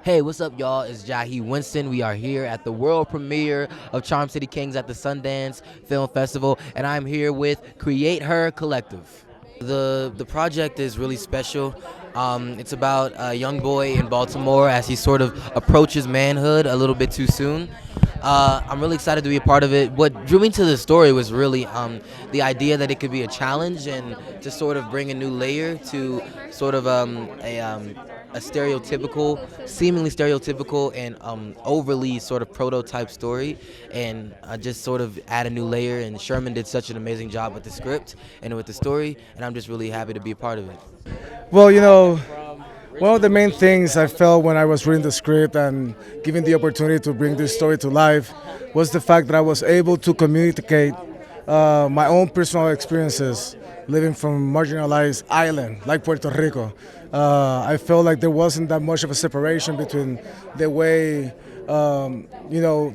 Hey, what's up, y'all? It's JAHI Winston. We are here at the world premiere of Charm City Kings at the Sundance Film Festival, and I'm here with Create Her Collective. The project is really special. It's about a young boy in Baltimore as he sort of approaches manhood a little bit too soon. I'm really excited to be a part of it. What drew me to the story was really the idea that it could be a challenge and to sort of bring a new layer to sort of a stereotypical, seemingly stereotypical and overly sort of prototype story, and just sort of add a new layer. And Sherman did such an amazing job with the script and with the story, and I'm just really happy to be a part of it. Well, one of the main things I felt when I was reading the script and given the opportunity to bring this story to life was the fact that I was able to communicate my own personal experiences living from marginalized island like Puerto Rico. I felt like there wasn't that much of a separation between the way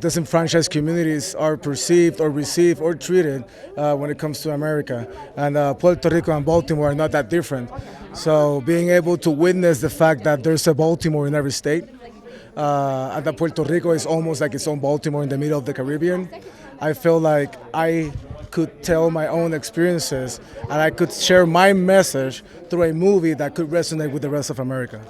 disenfranchised communities are perceived or received or treated when it comes to America. And Puerto Rico and Baltimore are not that different. So being able to witness the fact that there's a Baltimore in every state, and that Puerto Rico is almost like its own Baltimore in the middle of the Caribbean, I feel like I could tell my own experiences and I could share my message through a movie that could resonate with the rest of America.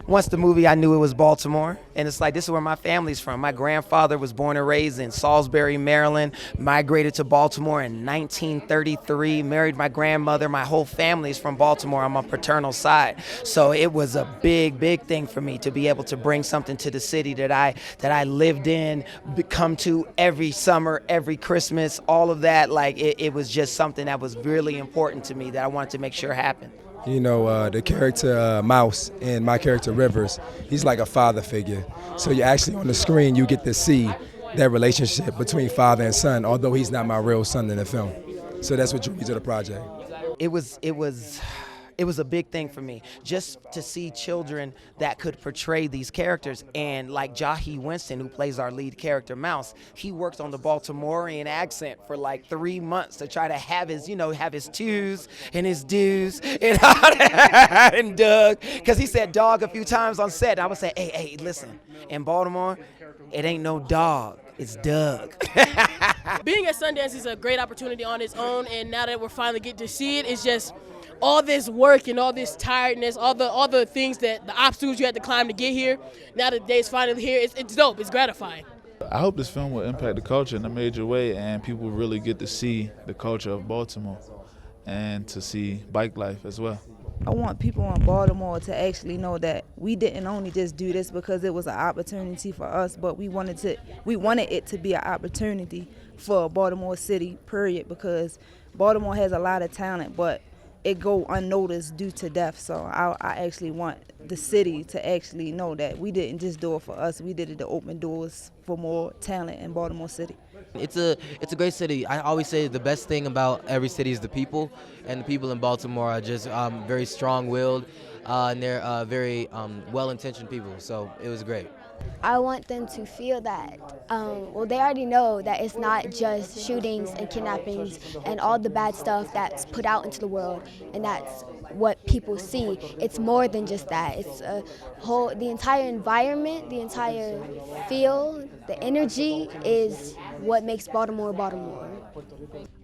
Once the movie, I knew it was Baltimore, and it's like, this is where my family's from. My grandfather was born and raised in Salisbury, Maryland, migrated to Baltimore in 1933, married my grandmother. My whole family's from Baltimore on my paternal side. So it was a big, big thing for me to be able to bring something to the city that I lived in, come to every summer, every Christmas, all of that. Like, it was just something that was really important to me that I wanted to make sure happened. You know, the character Mouse and my character Rivers, he's like a father figure. So you actually on the screen, you get to see that relationship between father and son, although he's not my real son in the film. So that's what drew me to the project. It was a big thing for me, just to see children that could portray these characters. And like Jahi Winston, who plays our lead character, Mouse, he worked on the Baltimorean accent for like 3 months to try to have his, have his twos and his do's and Doug, because he said dog a few times on set. And I would say, hey, listen, in Baltimore, it ain't no dog, it's Doug. Being at Sundance is a great opportunity on its own, and now that we're finally getting to see it, it's just all this work and all this tiredness, all the things the obstacles you had to climb to get here. Now that the day's finally here, it's dope, it's gratifying. I hope this film will impact the culture in a major way, and people really get to see the culture of Baltimore and to see bike life as well. I want people in Baltimore to actually know that we didn't only just do this because it was an opportunity for us, but we wanted it to be an opportunity for Baltimore City, period, because Baltimore has a lot of talent, but it go unnoticed due to death. So I actually want the city to actually know that we didn't just do it for us, we did it to open doors for more talent in Baltimore City. It's a great city. I always say the best thing about every city is the people, and the people in Baltimore are just very strong-willed, and they're very well-intentioned people. So it was great. I want them to feel that, they already know that it's not just shootings and kidnappings and all the bad stuff that's put out into the world, and that's what people see. It's more than just that. It's the entire environment, the entire feel, the energy is what makes Baltimore, Baltimore.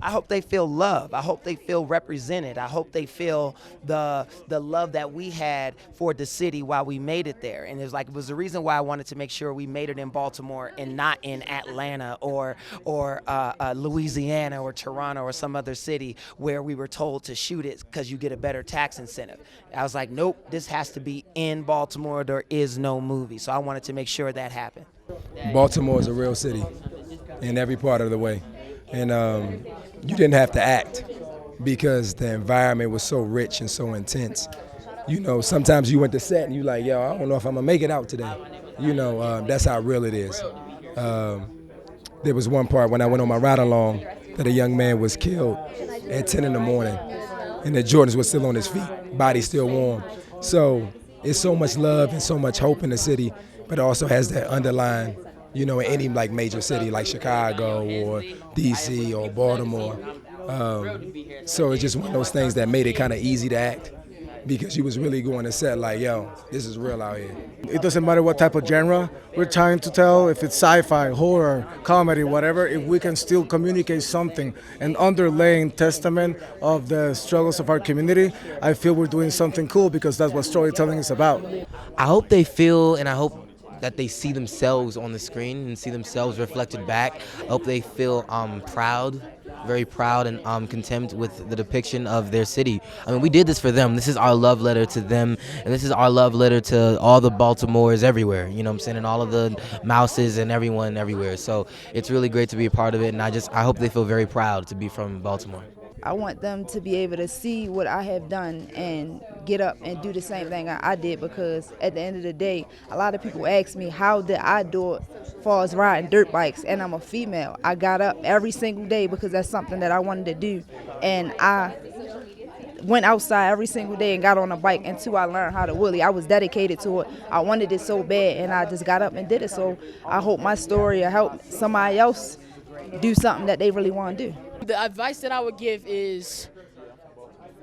I hope they feel love. I hope they feel represented. I hope they feel the love that we had for the city while we made it there. And it was the reason why I wanted to make sure we made it in Baltimore and not in Atlanta or Louisiana or Toronto or some other city where we were told to shoot it because you get a better tax incentive. I was like, nope, this has to be in Baltimore. There is no movie. So I wanted to make sure that happened. Baltimore is a real city in every part of the way. And you didn't have to act because the environment was so rich and so intense. Sometimes you went to set and you like, yo, I don't know if I'm gonna make it out today. That's how real it is. There was one part when I went on my ride along that a young man was killed at 10 in the morning and the Jordans were still on his feet, body still warm. So it's so much love and so much hope in the city, but it also has that underlying, in any like major city like Chicago or DC or Baltimore. So it's just one of those things that made it kind of easy to act. because you was really going to set like, yo, this is real out here. It doesn't matter what type of genre we're trying to tell, if it's sci-fi, horror, comedy, whatever, if we can still communicate something, an underlying testament of the struggles of our community, I feel we're doing something cool because that's what storytelling is about. I hope they feel, and I hope that they see themselves on the screen and see themselves reflected back. I hope they feel proud, very proud and content with the depiction of their city. I mean, we did this for them. This is our love letter to them, and this is our love letter to all the Baltimore's everywhere, you know what I'm saying, and all of the Mouses and everyone everywhere. So it's really great to be a part of it, and I hope they feel very proud to be from Baltimore. I want them to be able to see what I have done and get up and do the same thing I did, because at the end of the day, a lot of people ask me, how did I do it as far as riding dirt bikes? And I'm a female. I got up every single day because that's something that I wanted to do. And I went outside every single day and got on a bike until I learned how to wheelie. I was dedicated to it. I wanted it so bad, and I just got up and did it. So I hope my story will help somebody else do something that they really want to do. The advice that I would give is,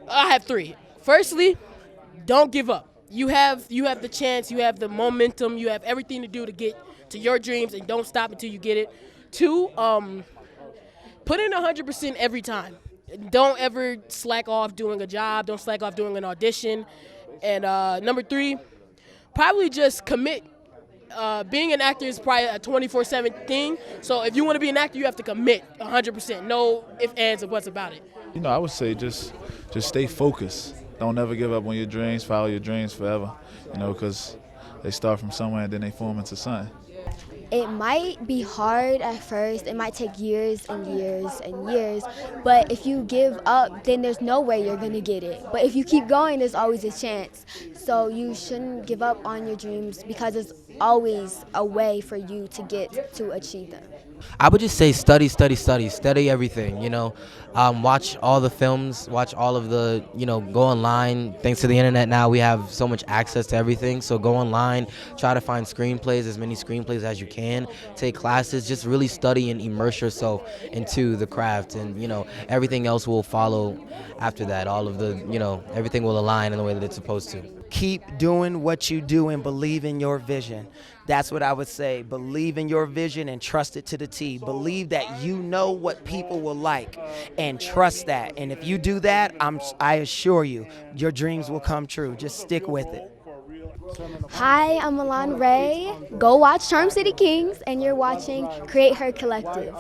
I have three. Firstly, don't give up. You have the chance, you have the momentum, you have everything to do to get to your dreams, and don't stop until you get it. Two, put in 100% every time. Don't ever slack off doing a job. Don't slack off doing an audition. And number three, probably just commit. Being an actor is probably a 24/7 thing. So if you want to be an actor, you have to commit 100%. No ifs, ands, or buts about it. You know, I would say just stay focused. Don't ever give up on your dreams. Follow your dreams forever. You know, because they start from somewhere and then they form into something. It might be hard at first. It might take years and years and years. But if you give up, then there's no way you're going to get it. But if you keep going, there's always a chance. So you shouldn't give up on your dreams, because there's always a way for you to get to achieve them. I would just say study everything, you know. Watch all the films, watch all of the, you know, go online. Thanks to the internet now, we have so much access to everything. So go online, try to find screenplays, as many screenplays as you can. Take classes, just really study and immerse yourself into the craft. And, you know, everything else will follow after that. All of the, you know, everything will align in the way that it's supposed to. Keep doing what you do and believe in your vision. That's what I would say. Believe in your vision and trust it to the T. Believe that you know what people will like, and trust that. And if you do that, I assure you, your dreams will come true. Just stick with it. Hi, I'm Milan Ray. Go watch Charm City Kings, and you're watching Create Her Collective.